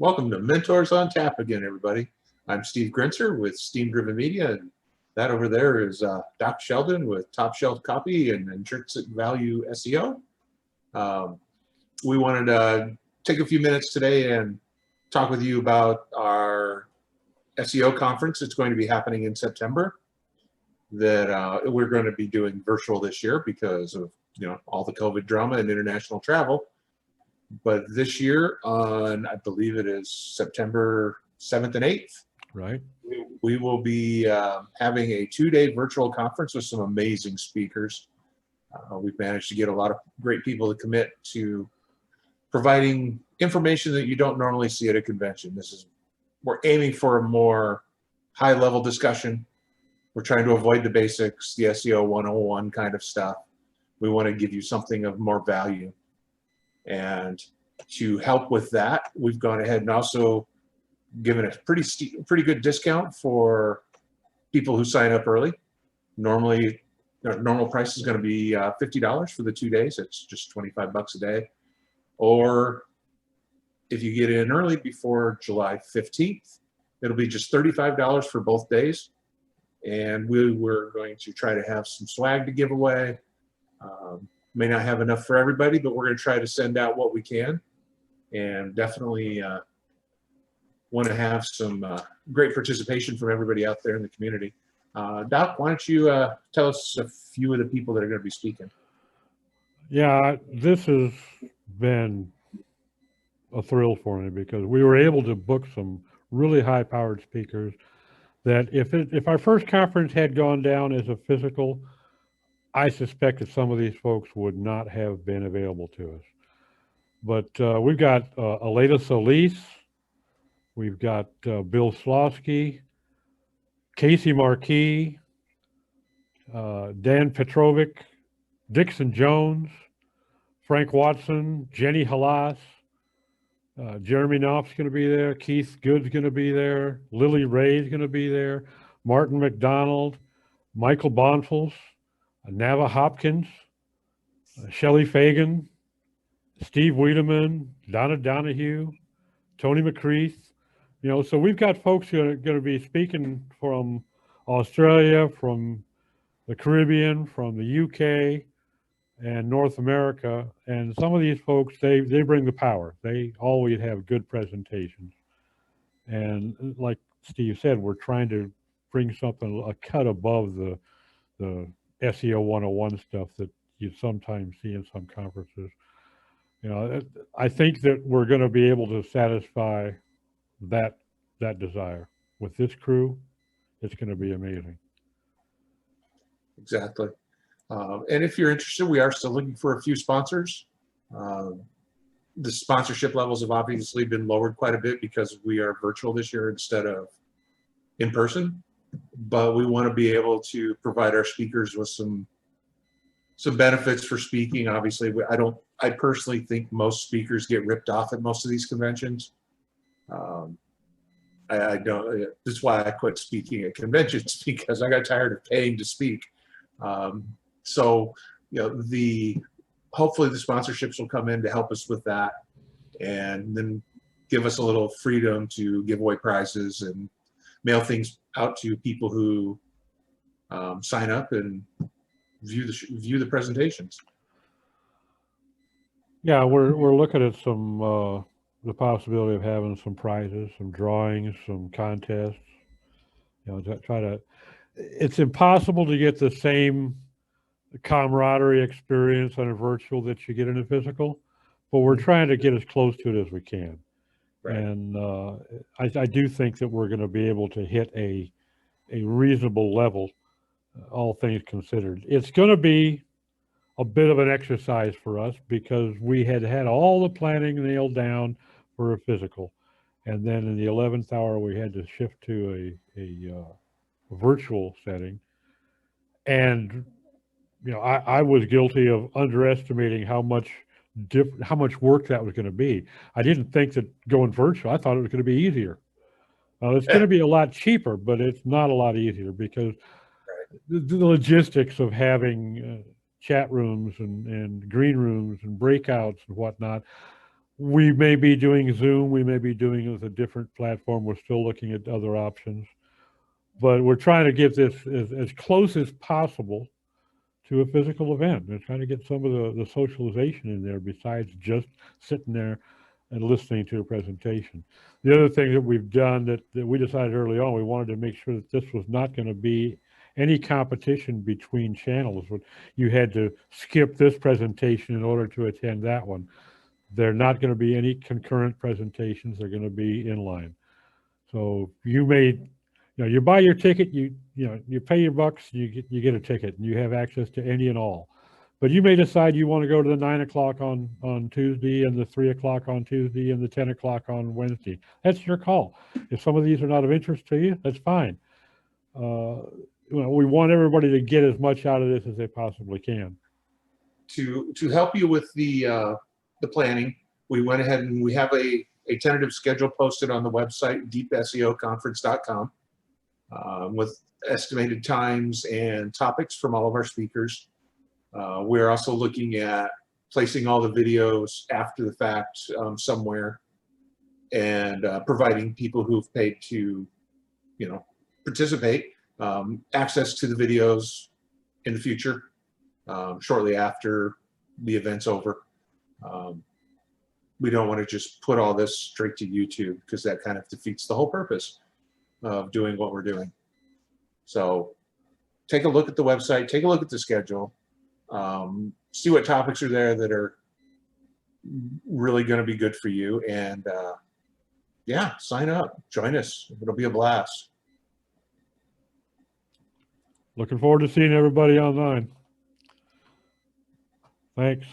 Welcome to Mentors on Tap again, everybody. I'm Steve Grinzer with Steam Driven Media, and that over there is Doc Sheldon with Top Shelf Copy and Intrinsic Value SEO. We wanted to take a few minutes today and talk with you about our SEO conference. It's going to be happening in September. That we're going to be doing virtual this year because of all the COVID drama and international travel. But this year on, I believe it is September 7th and 8th, right? We will be having a 2-day virtual conference with some amazing speakers. We've managed to get a lot of great people to commit to providing information that you don't normally see at a convention. We're aiming for a more high-level discussion. We're trying to avoid the basics, the SEO 101 kind of stuff. We want to give you something of more value. And to help with that, we've gone ahead and also given a pretty good discount for people who sign up early. Normally, normal price is going to be $50 for the 2 days. It's just $25 a day. Or if you get in early before July 15th, it'll be just $35 for both days. And we were going to try to have some swag to give away. May not have enough for everybody, but we're going to try to send out what we can, and definitely want to have some great participation from everybody out there in the community. Doc, why don't you tell us a few of the people that are going to be speaking? Yeah, this has been a thrill for me because we were able to book some really high-powered speakers that if our first conference had gone down as a physical, I suspect that some of these folks would not have been available to us. But we've got Aleda Solis, we've got Bill Slawski, Casey Marquis, Dan Petrovic, Dixon Jones, Frank Watson, Jenny Halas, Jeremy Knopf's going to be there, Keith Good's going to be there, Lily Ray's going to be there, Martin McDonald, Michael Bonfils, Nava Hopkins, Shelley Fagan, Steve Wiedemann, Donna Donahue, Tony McCreath. So we've got folks who are going to be speaking from Australia, from the Caribbean, from the UK, and North America. And some of these folks, they bring the power. They always have good presentations. And like Steve said, we're trying to bring something a cut above the SEO 101 stuff that you sometimes see in some conferences. I think that we're going to be able to satisfy that desire. With this crew, it's going to be amazing. Exactly. And if you're interested, we are still looking for a few sponsors. The sponsorship levels have obviously been lowered quite a bit because we are virtual this year instead of in person. But we want to be able to provide our speakers with some benefits for speaking. Obviously, I personally think most speakers get ripped off at most of these conventions. I don't. That's why I quit speaking at conventions, because I got tired of paying to speak. So hopefully the sponsorships will come in to help us with that, and then give us a little freedom to give away prizes and mail things out to people who sign up and view the presentations. Yeah, we're looking at some the possibility of having some prizes, some drawings, some contests. It's impossible to get the same camaraderie experience on a virtual that you get in a physical, but we're trying to get as close to it as we can. Right. And I do think that we're going to be able to hit a reasonable level, all things considered. It's going to be a bit of an exercise for us because we had all the planning nailed down for a physical. And then in the 11th hour, we had to shift to a virtual setting. And, I was guilty of underestimating how much work that was going to be. I didn't think that going virtual, I thought it was going to be easier. It's going to be a lot cheaper, but it's not a lot easier because the logistics of having chat rooms and green rooms and breakouts and whatnot, We may be doing Zoom. We may be doing it with a different platform. We're still looking at other options. But we're trying to get this as close as possible to a physical event. We're trying to get some of the socialization in there besides just sitting there and listening to a presentation. The other thing that we've done that we decided early on, we wanted to make sure that this was not going to be any competition between channels. You had to skip this presentation in order to attend that one. They're not going to be any concurrent presentations. They're going to be inline. So you you buy your ticket, you pay your bucks, you get a ticket, and you have access to any and all. But you may decide you want to go to the 9 o'clock on Tuesday and the 3 o'clock on Tuesday and the 10 o'clock on Wednesday. That's your call. If some of these are not of interest to you, that's fine. We want everybody to get as much out of this as they possibly can. To help you with the planning, we went ahead and we have a tentative schedule posted on the website, DeepSEOConference.com, with estimated times and topics from all of our speakers. We're also looking at placing all the videos after the fact somewhere, and providing people who've paid to, participate, access to the videos in the future, shortly after the event's over. We don't want to just put all this straight to YouTube, because that kind of defeats the whole purpose of doing what we're doing. So take a look at the website, take a look at the schedule, see what topics are there that are really going to be good for you, and yeah, sign up, join us. It'll be a blast. Looking forward to seeing everybody online. Thanks.